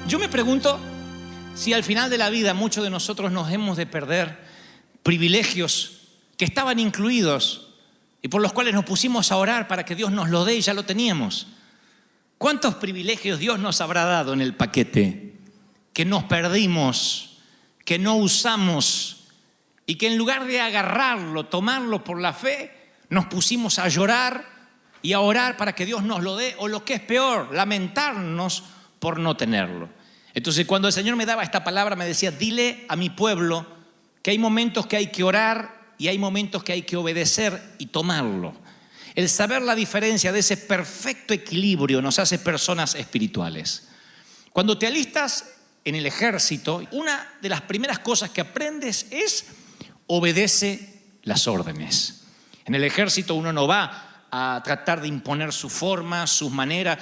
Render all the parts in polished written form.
Yo me pregunto si al final de la vida muchos de nosotros nos hemos de perder privilegios que estaban incluidos y por los cuales nos pusimos a orar para que Dios nos lo dé y ya lo teníamos. ¿Cuántos privilegios Dios nos habrá dado en el paquete que nos perdimos, que no usamos y que en lugar de agarrarlo, tomarlo por la fe, nos pusimos a llorar y a orar para que Dios nos lo dé, o lo que es peor, lamentarnos por no tenerlo? Entonces, cuando el Señor me daba esta palabra, me decía: dile a mi pueblo que hay momentos que hay que orar y hay momentos que hay que obedecer y tomarlo. El saber la diferencia de ese perfecto equilibrio nos hace personas espirituales. Cuando te alistas en el ejército, una de las primeras cosas que aprendes es: obedece las órdenes. En el ejército uno no va a tratar de imponer su forma, sus maneras.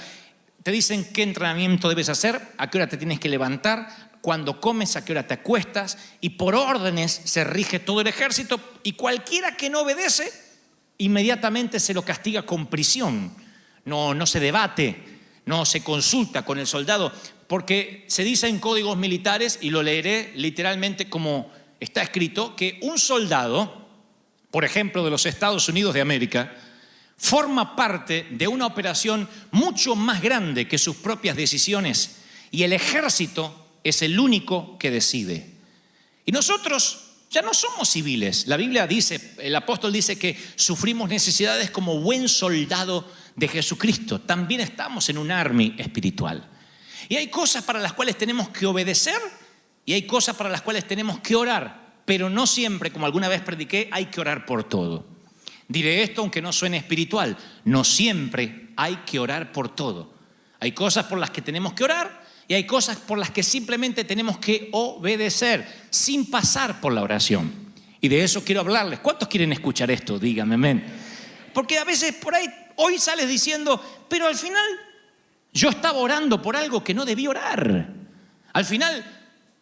Te dicen qué entrenamiento debes hacer, a qué hora te tienes que levantar, cuando comes, a qué hora te acuestas, y por órdenes se rige todo el ejército, y cualquiera que no obedece, inmediatamente se lo castiga con prisión. No se debate, no se consulta con el soldado, porque se dice en códigos militares, y lo leeré literalmente como está escrito, que un soldado, por ejemplo, de los Estados Unidos de América, forma parte de una operación mucho más grande que sus propias decisiones, y el ejército es el único que decide. Y nosotros ya no somos civiles. La Biblia dice, el apóstol dice que sufrimos necesidades como buen soldado de Jesucristo. También estamos en un army espiritual. Y hay cosas para las cuales tenemos que obedecer y hay cosas para las cuales tenemos que orar. Pero no siempre, como alguna vez prediqué, hay que orar por todo. Diré esto aunque no suene espiritual: no siempre hay que orar por todo. Hay cosas por las que tenemos que orar y hay cosas por las que simplemente tenemos que obedecer sin pasar por la oración. Y de eso quiero hablarles. ¿Cuántos quieren escuchar esto? Díganme amén. Porque a veces por ahí, hoy sales diciendo: pero al final yo estaba orando por algo que no debí orar. Al final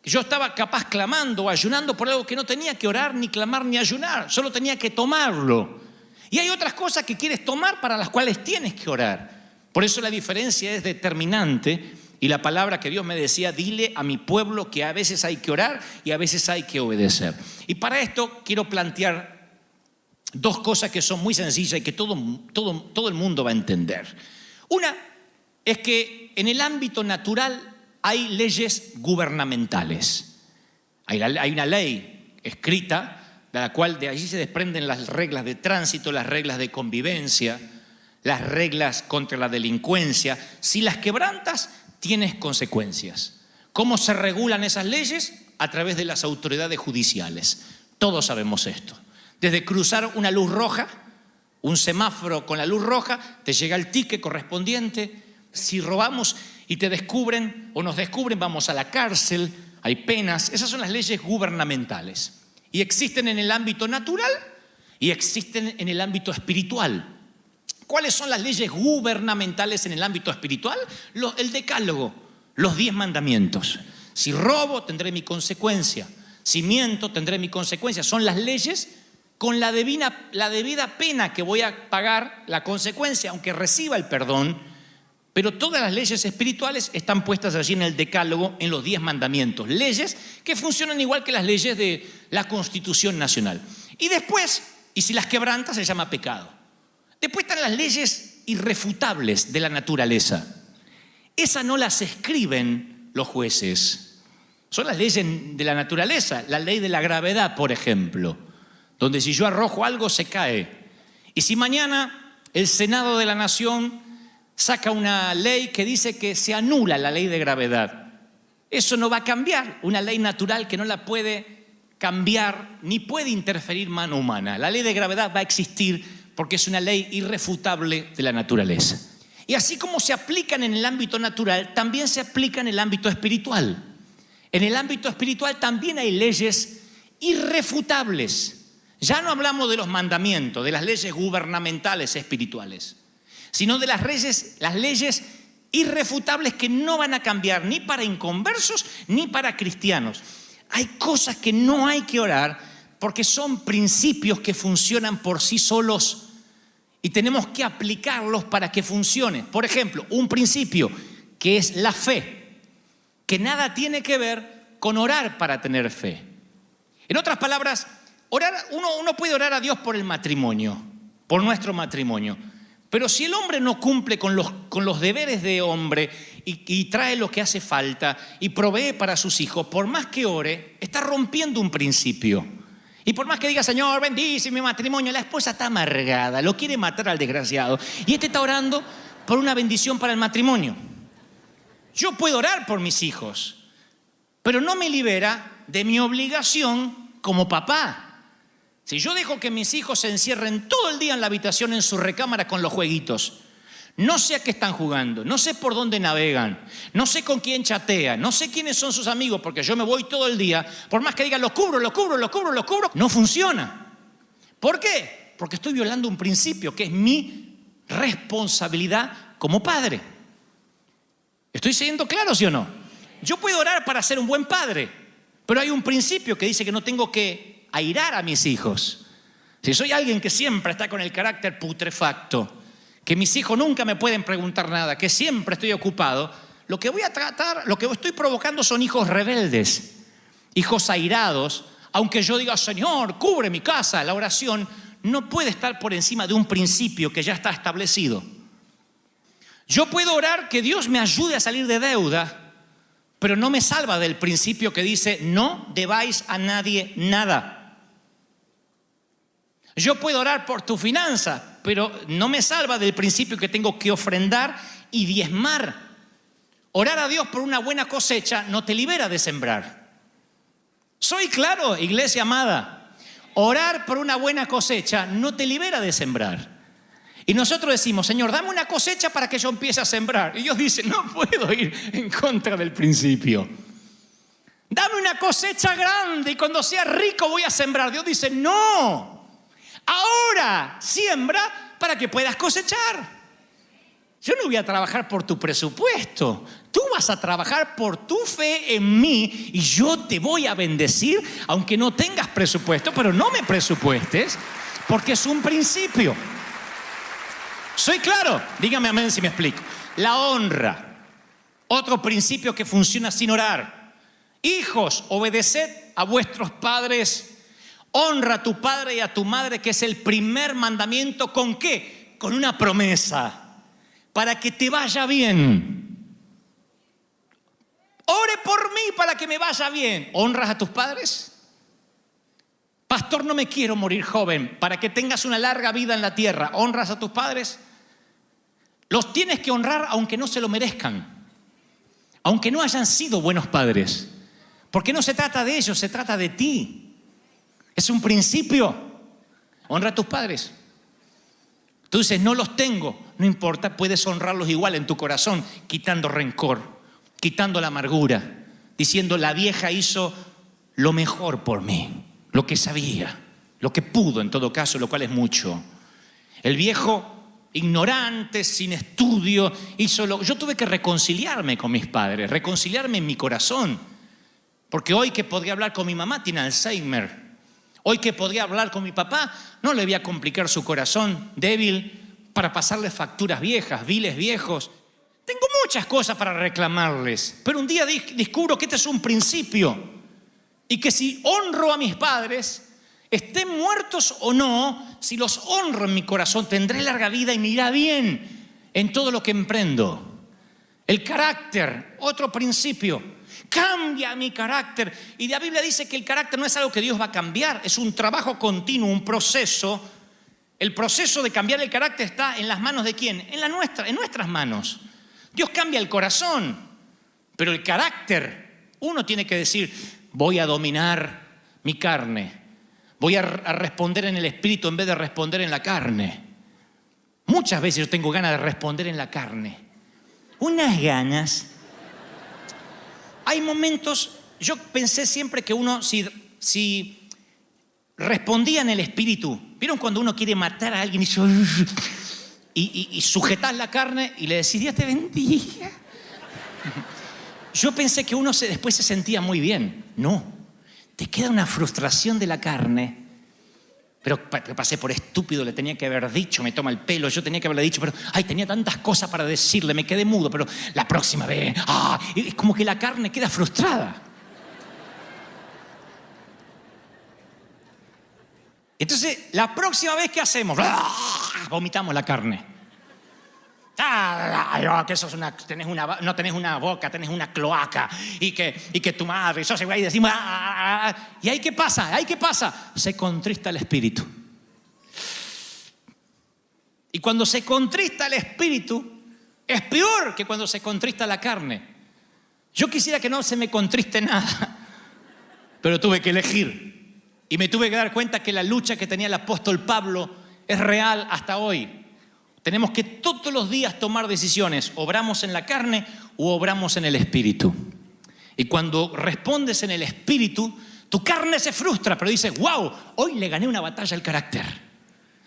yo estaba capaz clamando o ayunando por algo que no tenía que orar, ni clamar, ni ayunar. Solo tenía que tomarlo. Y hay otras cosas que quieres tomar para las cuales tienes que orar. Por eso la diferencia es determinante. Y la palabra que Dios me decía: dile a mi pueblo que a veces hay que orar y a veces hay que obedecer. Y para esto quiero plantear dos cosas que son muy sencillas y que todo el mundo va a entender. Una es que en el ámbito natural hay leyes gubernamentales. Hay una ley escrita, de la cual de allí se desprenden las reglas de tránsito, las reglas de convivencia, las reglas contra la delincuencia. Si las quebrantas, tienes consecuencias. ¿Cómo se regulan esas leyes? A través de las autoridades judiciales. Todos sabemos esto. Desde cruzar una luz roja, un semáforo con la luz roja, te llega el ticket correspondiente. Si robamos y te descubren o nos descubren, vamos a la cárcel, hay penas. Esas son las leyes gubernamentales. Y existen en el ámbito natural y existen en el ámbito espiritual. ¿Cuáles son las leyes gubernamentales en el ámbito espiritual? El decálogo, los 10 mandamientos. Si robo, tendré mi consecuencia. Si miento, tendré mi consecuencia. Son las leyes con la debida pena que voy a pagar, la consecuencia, aunque reciba el perdón. Pero todas las leyes espirituales están puestas allí en el decálogo, en los 10 mandamientos. Leyes que funcionan igual que las leyes de la Constitución Nacional. Y después, y si las quebrantas, se llama pecado. Después están las leyes irrefutables de la naturaleza. Esas no las escriben los jueces. Son las leyes de la naturaleza. La ley de la gravedad, por ejemplo, donde si yo arrojo algo, se cae. Y si mañana el Senado de la Nación saca una ley que dice que se anula la ley de gravedad, eso no va a cambiar. Una ley natural que no la puede cambiar ni puede interferir mano humana. La ley de gravedad va a existir porque es una ley irrefutable de la naturaleza. Y así como se aplican en el ámbito natural, también se aplican en el ámbito espiritual. En el ámbito espiritual también hay leyes irrefutables. Ya no hablamos de los mandamientos, de las leyes gubernamentales espirituales, sino de las leyes irrefutables que no van a cambiar ni para inconversos ni para cristianos. Hay cosas que no hay que orar porque son principios que funcionan por sí solos y tenemos que aplicarlos para que funcione. Por ejemplo, un principio que es la fe. que nada tiene que ver con orar para tener fe. En otras palabras, uno puede orar a Dios por el matrimonio, por nuestro matrimonio. Pero si el hombre no cumple con los deberes de hombre y trae lo que hace falta y provee para sus hijos, por más que ore, está rompiendo un principio. Y por más que diga, Señor, bendice mi matrimonio, la esposa está amargada, lo quiere matar al desgraciado. Y este está orando por una bendición para el matrimonio. Yo puedo orar por mis hijos, pero no me libera de mi obligación como papá. Si yo dejo que mis hijos se encierren todo el día en la habitación, en su recámara con los jueguitos, no sé a qué están jugando, no sé por dónde navegan, no sé con quién chatean, no sé quiénes son sus amigos, porque yo me voy todo el día, por más que digan lo cubro, no funciona. ¿Por qué? Porque estoy violando un principio que es mi responsabilidad como padre. ¿Estoy siendo claro, sí o no? Yo puedo orar para ser un buen padre, pero hay un principio que dice que no tengo que airar a mis hijos. Si soy alguien que siempre está con el carácter putrefacto, que mis hijos nunca me pueden preguntar nada, que siempre estoy ocupado, lo que estoy provocando son hijos rebeldes, hijos airados. Aunque yo diga, Señor, cubre mi casa, la oración no puede estar por encima de un principio que ya está establecido. Yo puedo orar que Dios me ayude a salir de deuda, pero no me salva del principio que dice, no debáis a nadie nada. Yo puedo orar por tu finanza, pero no me salva del principio que tengo que ofrendar y diezmar. Orar a Dios por una buena cosecha no te libera de sembrar. Soy claro, iglesia amada. Orar por una buena cosecha no te libera de sembrar. Y nosotros decimos, Señor, dame una cosecha para que yo empiece a sembrar. Y Dios dice, no puedo ir en contra del principio. Dame una cosecha grande y cuando sea rico voy a sembrar. Dios dice, no. Ahora siembra para que puedas cosechar. Yo no voy a trabajar por tu presupuesto. Tú vas a trabajar por tu fe en mí y yo te voy a bendecir aunque no tengas presupuesto, pero no me presupuestes porque es un principio. ¿Soy claro? Dígame amén si me explico. La honra, otro principio que funciona sin orar. Hijos, obedeced a vuestros padres. Honra a tu padre y a tu madre, que es el primer mandamiento. ¿Con qué? Con una promesa. Para que te vaya bien. Ore por mí para que me vaya bien. ¿Honras a tus padres? Pastor, no me quiero morir joven. Para que tengas una larga vida en la tierra. ¿Honras a tus padres? Los tienes que honrar aunque no se lo merezcan. Aunque no hayan sido buenos padres. Porque no se trata de ellos, se trata de ti. Es un principio. Honra a tus padres. Tú dices, no los tengo. No importa, puedes honrarlos igual en tu corazón, quitando rencor, quitando la amargura, diciendo, la vieja hizo lo mejor por mí, lo que sabía, lo que pudo en todo caso, lo cual es mucho. El viejo, ignorante, sin estudio, yo tuve que reconciliarme con mis padres, reconciliarme en mi corazón. Porque hoy que podría hablar con mi mamá, tiene Alzheimer. Hoy que podría hablar con mi papá, no le voy a complicar su corazón débil para pasarle facturas viejas, biles viejos. Tengo muchas cosas para reclamarles, pero un día descubro que este es un principio y que si honro a mis padres, estén muertos o no, si los honro en mi corazón, tendré larga vida y me irá bien en todo lo que emprendo. El carácter, otro principio. Cambia mi carácter. Y la Biblia dice que el carácter no es algo que Dios va a cambiar, es un trabajo continuo, un proceso. El proceso de cambiar el carácter está en las manos de ¿quién? En nuestras manos. Dios cambia el corazón, pero el carácter, uno tiene que decir, voy a dominar mi carne, voy a responder en el espíritu en vez de responder en la carne. Muchas veces yo tengo ganas de responder en la carne. Unas ganas. Hay momentos, yo pensé siempre que uno, si respondía en el espíritu, ¿vieron cuando uno quiere matar a alguien y sujetás la carne y le decís, Dios te bendiga? Yo pensé que uno después se sentía muy bien. No, te queda una frustración de la carne, Pero pasé por estúpido, le tenía que haber dicho, me toma el pelo, yo tenía que haberle dicho, pero tenía tantas cosas para decirle, me quedé mudo, pero la próxima vez, y es como que la carne queda frustrada. Entonces, la próxima vez, ¿qué hacemos? Vomitamos la carne. Que sos no tenés una boca, tenés una cloaca, y que tu madre, sos igual, y decimos, y ahí ¿qué pasa? Se contrista el espíritu. Y cuando se contrista el espíritu, es peor que cuando se contrista la carne. Yo quisiera que no se me contriste nada, pero tuve que elegir. Y me tuve que dar cuenta que la lucha que tenía el apóstol Pablo es real hasta hoy. Tenemos que todos los días tomar decisiones. Obramos en la carne o obramos en el espíritu. Y cuando respondes en el espíritu, tu carne se frustra, pero dices, wow, hoy le gané una batalla al carácter.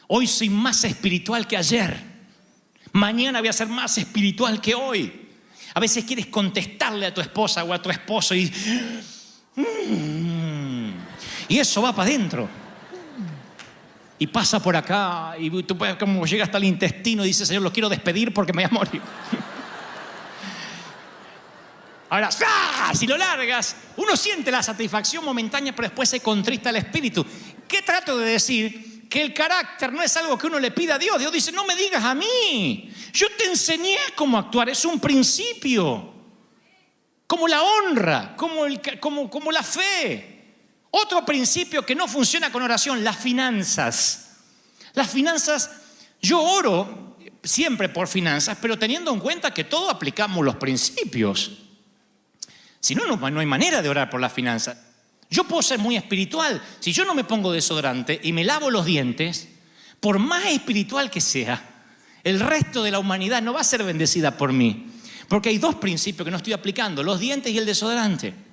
Hoy soy más espiritual que ayer. Mañana voy a ser más espiritual que hoy. A veces quieres contestarle a tu esposa o a tu esposo y eso va para adentro. Y pasa por acá y tú puedes, como llega hasta el intestino y dice, Señor, lo quiero despedir porque me voy a morir. Ahora, si lo largas, uno siente la satisfacción momentánea, pero después se contrista el espíritu. ¿Qué trato de decir? Que el carácter no es algo que uno le pida a Dios. Dios dice, no me digas a mí. Yo te enseñé cómo actuar, es un principio. Como la honra, como la fe. Otro principio que no funciona con oración, las finanzas. Las finanzas, yo oro siempre por finanzas, pero teniendo en cuenta que todos aplicamos los principios. Si no, no hay manera de orar por las finanzas. Yo puedo ser muy espiritual. Si yo no me pongo desodorante y me lavo los dientes, por más espiritual que sea, el resto de la humanidad no va a ser bendecida por mí. Porque hay dos principios que no estoy aplicando, los dientes y el desodorante.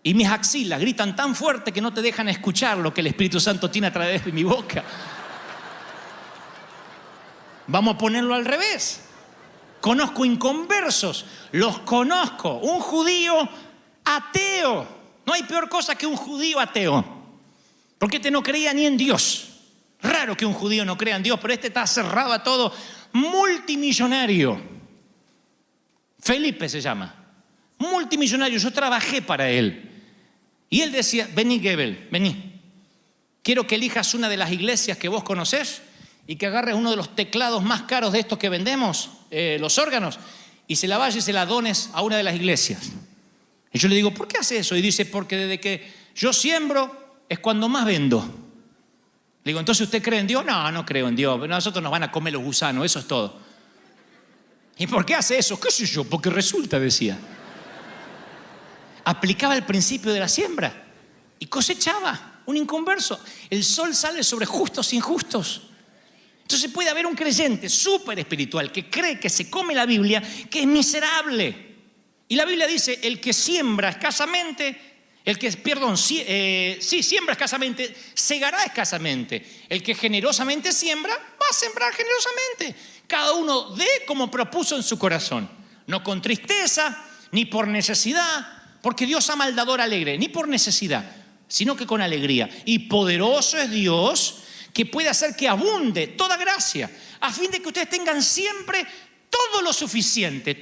Y mis axilas gritan tan fuerte que no te dejan escuchar lo que el Espíritu Santo tiene a través de mi boca. Vamos a ponerlo al revés. Conozco inconversos, los conozco. Un judío ateo. No hay peor cosa que un judío ateo. Porque este no creía ni en Dios. Raro que un judío no crea en Dios, pero este está cerrado a todo. Multimillonario. Felipe se llama. Multimillonario. Yo trabajé para él. Y él decía, vení Gebel, vení. Quiero que elijas una de las iglesias que vos conocés y que agarres uno de los teclados más caros de estos que vendemos, los órganos, y se la vayas y se la dones a una de las iglesias. Y yo le digo, ¿por qué hace eso? Y dice, porque desde que yo siembro es cuando más vendo. Le digo, ¿entonces usted cree en Dios? No, no creo en Dios. Nosotros nos van a comer los gusanos, eso es todo. ¿Y por qué hace eso? ¿Qué sé yo? Porque resulta, decía. Aplicaba el principio de la siembra y cosechaba, un inconverso. El sol sale sobre justos e injustos. Entonces puede haber un creyente súper espiritual que cree que se come la Biblia, que es miserable. Y la Biblia dice, el que siembra escasamente, siembra escasamente, segará escasamente. El que generosamente siembra, va a sembrar generosamente. Cada uno dé como propuso en su corazón. No con tristeza, ni por necesidad, porque Dios ama al dador alegre, ni por necesidad, sino que con alegría. Y poderoso es Dios que puede hacer que abunde toda gracia, a fin de que ustedes tengan siempre todo lo suficiente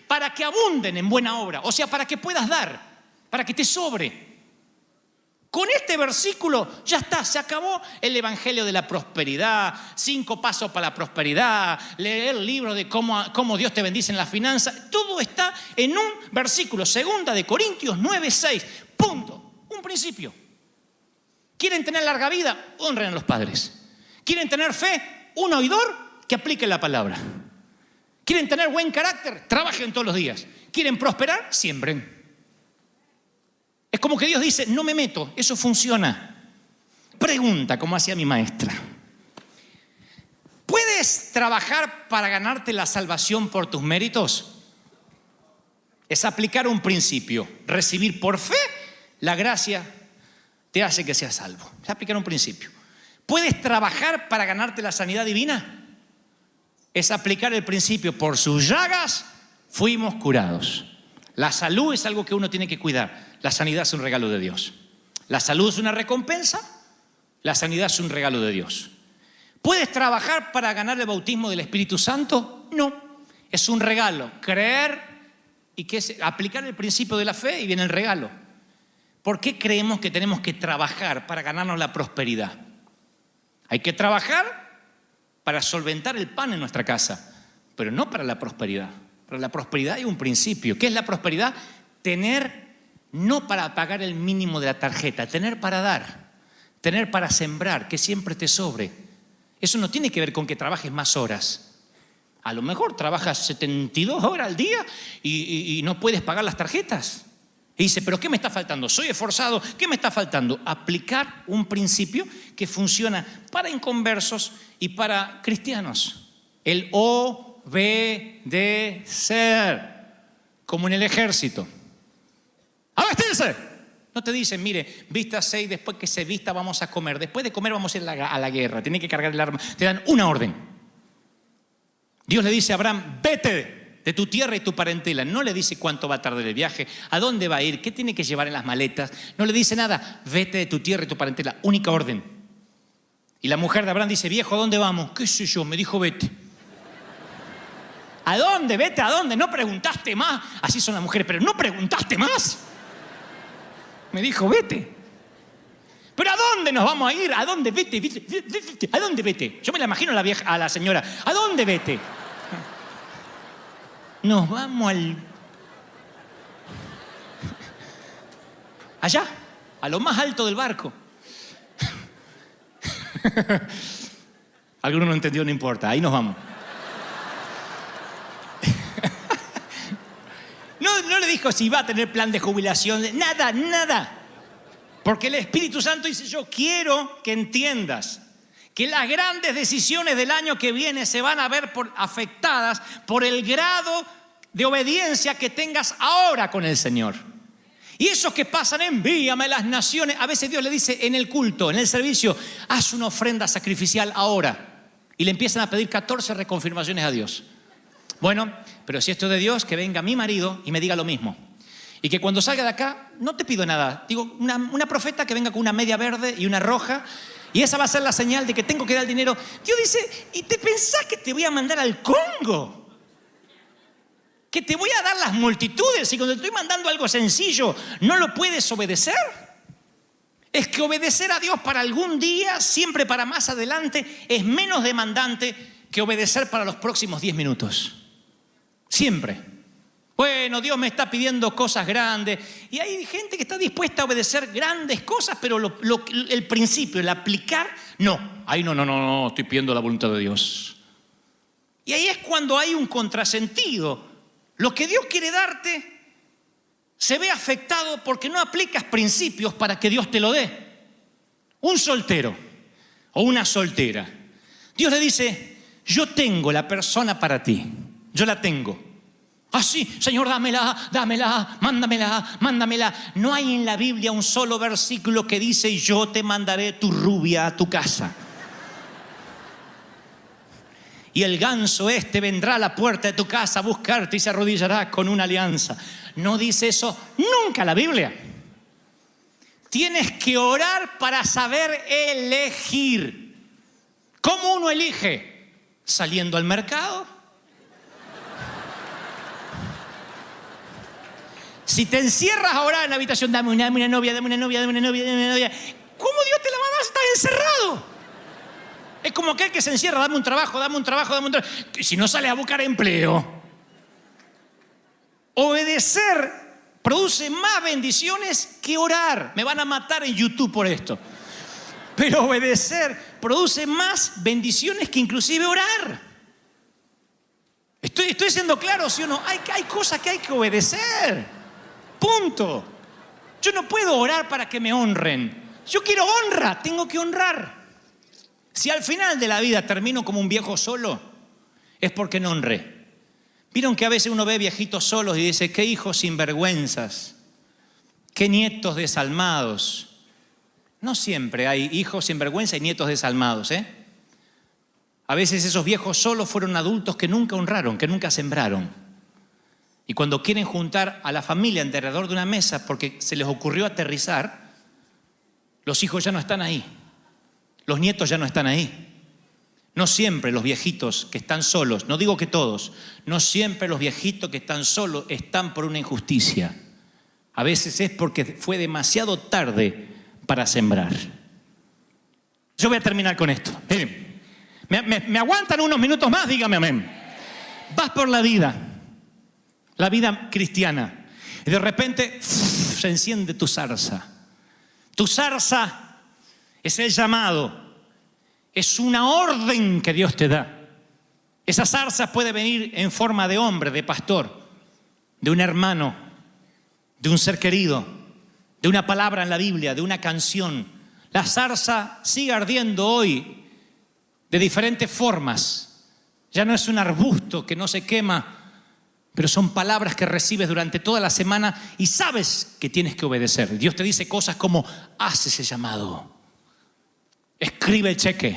para que abunden en buena obra. O sea, para que puedas dar, para que te sobre. Con este versículo ya está, se acabó el evangelio de la prosperidad, 5 pasos para la prosperidad, leer el libro de cómo Dios te bendice en la finanza. Todo está en un versículo, 2 Corintios 9:6, punto, un principio. ¿Quieren tener larga vida? Honren a los padres. ¿Quieren tener fe? Un oidor que aplique la palabra. ¿Quieren tener buen carácter? Trabajen todos los días. ¿Quieren prosperar? Siembren. Es como que Dios dice, no me meto, eso funciona. Pregunta, como hacía mi maestra. ¿Puedes trabajar para ganarte la salvación por tus méritos? Es aplicar un principio. Recibir por fe la gracia te hace que seas salvo. Es aplicar un principio. ¿Puedes trabajar para ganarte la sanidad divina? Es aplicar el principio, por sus llagas fuimos curados. La salud es algo que uno tiene que cuidar. La sanidad es un regalo de Dios. La salud es una recompensa La sanidad es un regalo de Dios. ¿Puedes trabajar para ganar el bautismo del Espíritu Santo? No, es un regalo. Creer y aplicar el principio de la fe y viene el regalo. ¿Por qué creemos que tenemos que trabajar para ganarnos la prosperidad? Hay que trabajar para solventar el pan en nuestra casa, pero no para la prosperidad. Para la prosperidad hay un principio. ¿Qué es la prosperidad? Tener no para pagar el mínimo de la tarjeta, tener para dar, tener para sembrar, que siempre te sobre. Eso no tiene que ver con que trabajes más horas. A lo mejor trabajas 72 horas al día y no puedes pagar las tarjetas. Y dice, ¿pero qué me está faltando? Soy esforzado, ¿qué me está faltando? Aplicar un principio que funciona para inconversos y para cristianos. El obedecer, como en el ejército. ¡A vestirse! No te dicen, mire, vístase y después que se vista vamos a comer. Después de comer vamos a ir a la guerra. Tiene que cargar el arma. Te dan una orden. Dios le dice a Abraham, vete de tu tierra y tu parentela. No le dice cuánto va a tardar el viaje, a dónde va a ir, qué tiene que llevar en las maletas. No le dice nada. Vete de tu tierra y tu parentela. Única orden. Y la mujer de Abraham dice, viejo, ¿a dónde vamos? ¿Qué sé yo? Me dijo, vete. ¿A dónde? Vete, ¿a dónde? No preguntaste más. Así son las mujeres, pero no preguntaste más. Me dijo, vete. ¿Pero a dónde nos vamos a ir? ¿A dónde? Vete, vete, vete, vete. ¿A dónde vete? Yo me la imagino a la señora. ¿A dónde vete? Nos vamos allá, a lo más alto del barco. Alguno no entendió, no importa, ahí nos vamos. No le dijo si va a tener plan de jubilación, nada, nada. Porque el Espíritu Santo dice, yo quiero que entiendas que las grandes decisiones del año que viene se van a ver afectadas por el grado de obediencia que tengas ahora con el Señor. Y esos que pasan, envíame a las naciones. A veces Dios le dice en el culto, en el servicio, haz una ofrenda sacrificial ahora. Y le empiezan a pedir 14 reconfirmaciones a Dios. Bueno, pero si esto es de Dios, que venga mi marido y me diga lo mismo. Y que cuando salga de acá, no te pido nada. Digo, una profeta que venga con una media verde y una roja. Y esa va a ser la señal de que tengo que dar el dinero. Dios dice, ¿y te pensás que te voy a mandar al Congo? ¿Que te voy a dar las multitudes? Y cuando te estoy mandando algo sencillo, ¿no lo puedes obedecer? Es que obedecer a Dios para algún día, siempre para más adelante, es menos demandante que obedecer para los próximos 10 minutos. Siempre. Bueno, Dios me está pidiendo cosas grandes. Y hay gente que está dispuesta a obedecer grandes cosas, pero el principio, el aplicar, no. Ahí no, estoy pidiendo la voluntad de Dios. Y ahí es cuando hay un contrasentido. Lo que Dios quiere darte se ve afectado porque no aplicas principios para que Dios te lo dé. Un soltero o una soltera. Dios le dice, yo tengo la persona para ti. Yo la tengo. Ah, sí, Señor, dámela, mándamela. No hay en la Biblia un solo versículo que dice, yo te mandaré tu rubia a tu casa. Y el ganso vendrá a la puerta de tu casa a buscarte y se arrodillará con una alianza. No dice eso nunca la Biblia. Tienes que orar para saber elegir. ¿Cómo uno elige? Saliendo al mercado. Si te encierras a orar en la habitación, dame una novia. ¿Cómo Dios te la va a dar si estás encerrado? Es como aquel que se encierra, dame un trabajo. Y si no sales a buscar empleo. Obedecer produce más bendiciones que orar. Me van a matar en YouTube por esto. Pero obedecer produce más bendiciones que inclusive orar. Estoy siendo claro, ¿sí o no? Hay cosas que hay que obedecer. Punto. Yo no puedo orar para que me honren. Yo quiero honra, tengo que honrar. Si al final de la vida termino como un viejo solo, es porque no honré. Vieron que a veces uno ve viejitos solos y dice, qué hijos sinvergüenzas, qué nietos desalmados. No siempre hay hijos sinvergüenza y nietos desalmados, ¿eh? A veces esos viejos solos fueron adultos que nunca honraron, que nunca sembraron. Y cuando quieren juntar a la familia alrededor de una mesa porque se les ocurrió aterrizar, los hijos ya no están ahí. los nietos ya no están ahí. No siempre los viejitos que están solos, no digo que todos, no siempre los viejitos que están solos están por una injusticia. A veces es porque fue demasiado tarde para sembrar. Yo voy a terminar con esto. Miren, ¿me aguantan unos minutos más? Dígame amén. Vas por la vida cristiana, y de repente se enciende tu zarza. Tu zarza es el llamado. Es una orden que Dios te da. Esa zarza puede venir en forma de hombre, de pastor, de un hermano, de un ser querido, de una palabra en la Biblia, de una canción. La zarza sigue ardiendo hoy de diferentes formas. Ya no es un arbusto que no se quema, pero son palabras que recibes durante toda la semana y sabes que tienes que obedecer. Dios te dice cosas como: haz ese llamado. Escribe el cheque,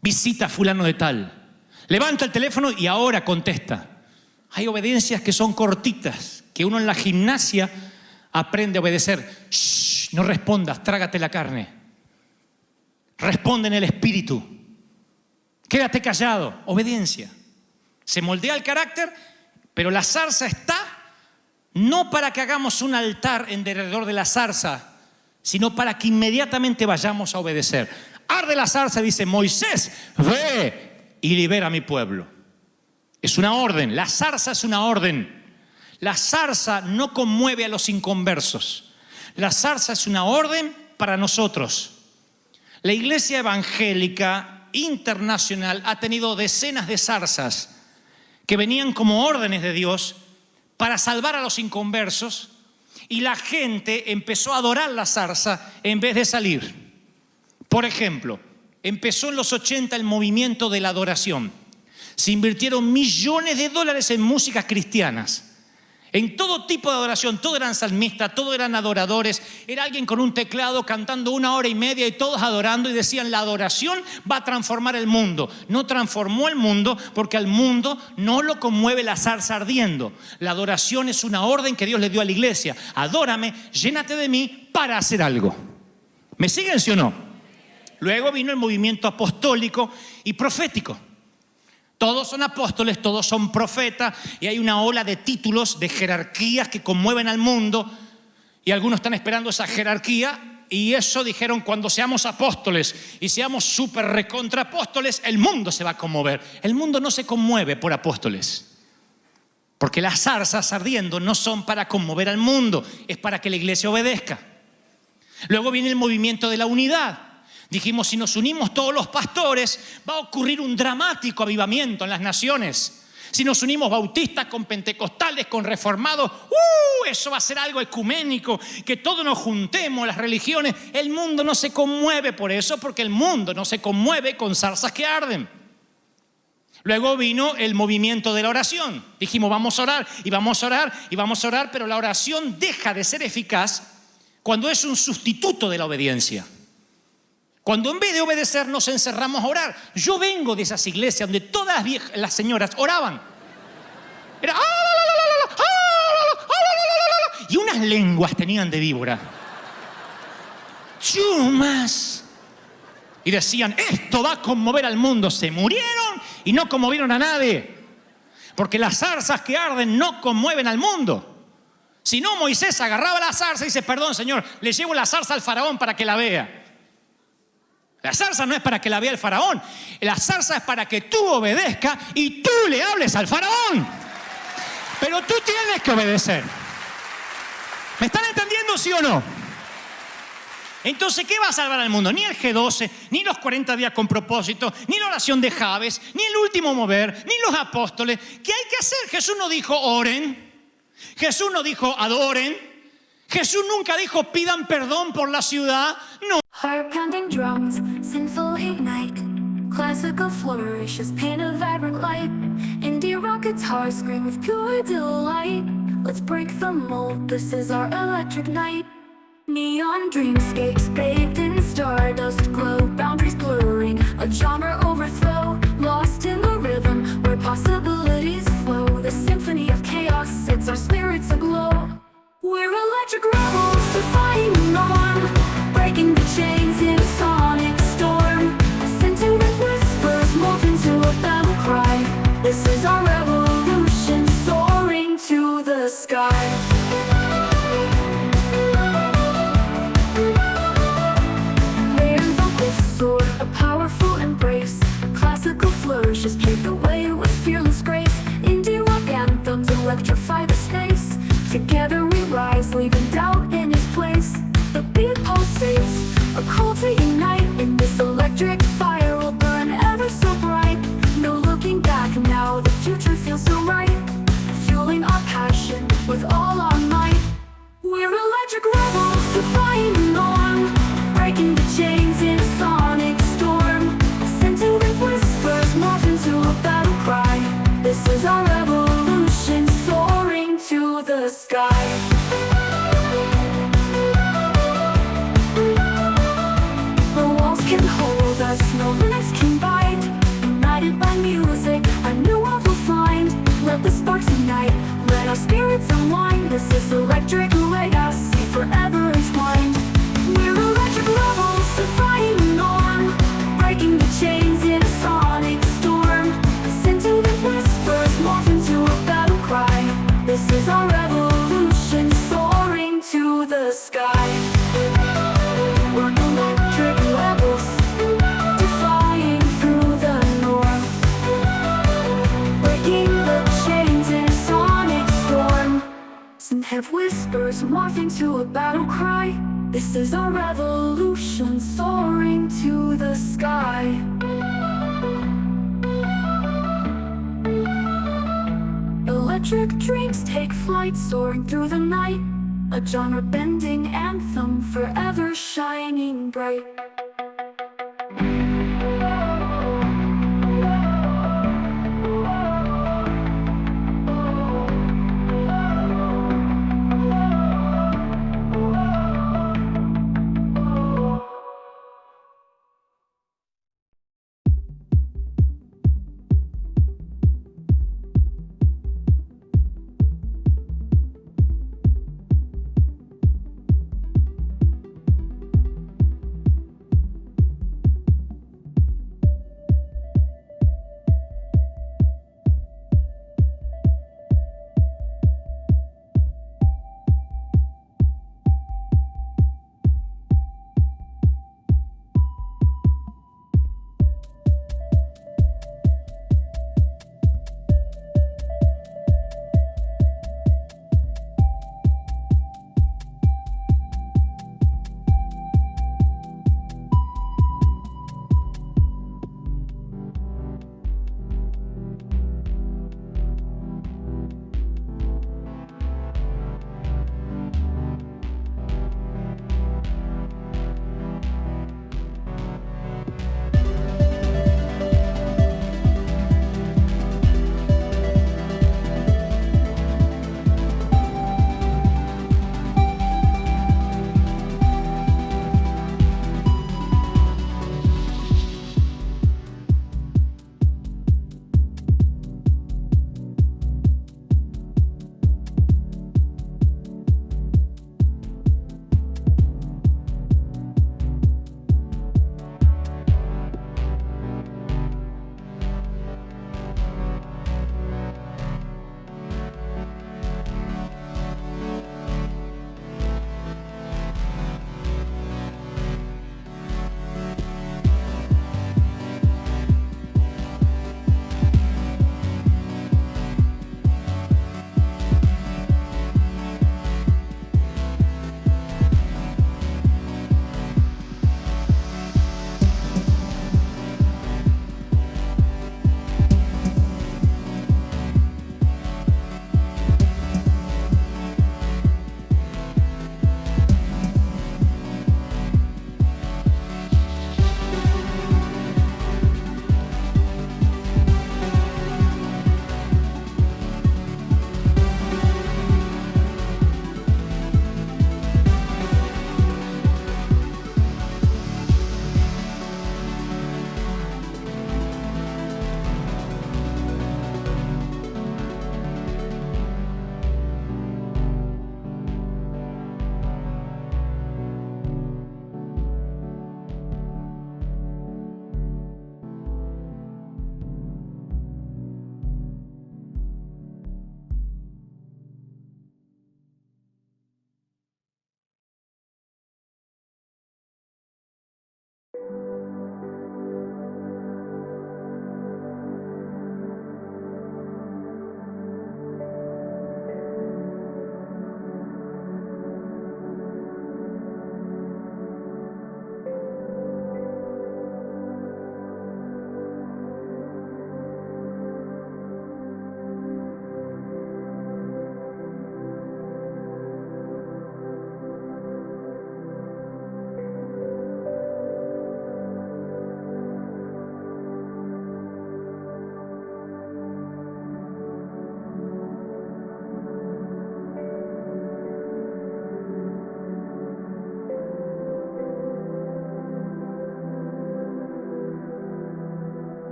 visita a fulano de tal, levanta el teléfono y ahora contesta. Hay obediencias que son cortitas, que uno en la gimnasia aprende a obedecer. Shh, no respondas, trágate la carne. Responde en el espíritu. Quédate callado. Obediencia. Se moldea el carácter, pero la zarza está no para que hagamos un altar en derredor de la zarza, sino para que inmediatamente vayamos a obedecer. Arde la zarza, dice Moisés, ve y libera a mi pueblo. Es una orden, la zarza es una orden. La zarza no conmueve a los inconversos. La zarza es una orden para nosotros. La iglesia evangélica internacional ha tenido decenas de zarzas que venían como órdenes de Dios para salvar a los inconversos. Y la gente empezó a adorar la zarza en vez de salir. Por ejemplo, empezó en los 80 el movimiento de la adoración. Se invirtieron millones de dólares en músicas cristianas. En todo tipo de adoración, todos eran salmistas, todos eran adoradores. Era alguien con un teclado cantando 1 hora y media y todos adorando y decían: la adoración va a transformar el mundo. No transformó el mundo porque al mundo no lo conmueve la zarza ardiendo. La adoración es una orden que Dios le dio a la iglesia. Adórame, llénate de mí para hacer algo. ¿Me siguen, sí o no? Luego vino el movimiento apostólico y profético. Todos son apóstoles, todos son profetas y hay una ola de títulos, de jerarquías que conmueven al mundo y algunos están esperando esa jerarquía y eso dijeron: cuando seamos apóstoles y seamos súper recontra apóstoles, el mundo se va a conmover. El mundo no se conmueve por apóstoles, porque las zarzas ardiendo no son para conmover al mundo, es para que la iglesia obedezca. Luego viene el movimiento de la unidad. Dijimos: si nos unimos todos los pastores, va a ocurrir un dramático avivamiento en las naciones. Si nos unimos bautistas con pentecostales, con reformados, eso va a ser algo ecuménico, que todos nos juntemos, las religiones. El mundo no se conmueve por eso, porque el mundo no se conmueve con zarzas que arden. Luego vino el movimiento de la oración. Dijimos: vamos a orar y vamos a orar y vamos a orar, pero la oración deja de ser eficaz cuando es un sustituto de la obediencia. Cuando en vez de obedecer nos encerramos a orar. Yo vengo de esas iglesias donde todas las señoras oraban. Era y unas lenguas tenían de víbora. Chumas. Y decían: esto va a conmover al mundo. Se murieron y no conmovieron a nadie. Porque las zarzas que arden no conmueven al mundo. Si no, Moisés agarraba la zarza y dice: perdón, Señor, le llevo la zarza al faraón para que la vea. La zarza no es para que la vea el faraón. La zarza es para que tú obedezcas y tú le hables al faraón. Pero tú tienes que obedecer. ¿Me están entendiendo, sí o no? Entonces, ¿qué va a salvar al mundo? Ni el G12, ni los 40 días con propósito, ni la oración de Jabes, ni el último mover, ni los apóstoles. ¿Qué hay que hacer? Jesús no dijo oren. Jesús no dijo adoren. Jesús nunca dijo pidan perdón por la ciudad. No. Heart pounding drums, sinful ignite. Classical flourishes, paint a vibrant light. Indie rock guitars scream with pure delight. Let's break the mold, this is our electric night. Neon dreamscapes bathed in stardust glow. Boundaries blurring, a genre overflow. Lost in the rhythm, where possibilities flow. The symphony of chaos sets our spirits aglow. We're electric rebels, defying the norm. Breaking the chains in a sonic storm. the sky. They invoke this sword, a powerful embrace. Classical flourishes pave the way with fearless grace. Indie rock anthems electrify the space. Together we rise, leaving doubt in its place. The beat pulsates, a call to unite. In this electric fire will burn ever so bright. No looking back now, the future feels so right. Fueling our passion with all our might. We're electric rebels, defying the norm. Breaking the chains in a sonic storm. Scented with whispers, morph into a battle cry. This is our revolution, soaring to the sky. The walls can hold us, no limits can bite. United by music, a new world will find. Let the sparks ignite, let our spirits unwind. This is electric legacy, forever entwined. We're electric rebels, defying the norm. Breaking the chains in a sonic storm. Scented with whispers, morph into a battle cry. This is our revolution, soaring to the sky. We're electric rebels, defying through the norm. Breaking the chains in a sonic storm. Some have whispers, morphing to a battle cry. This is our revolution, soaring to the sky. Electric dreams take flight, soaring through the night. A genre-bending anthem, forever shining bright.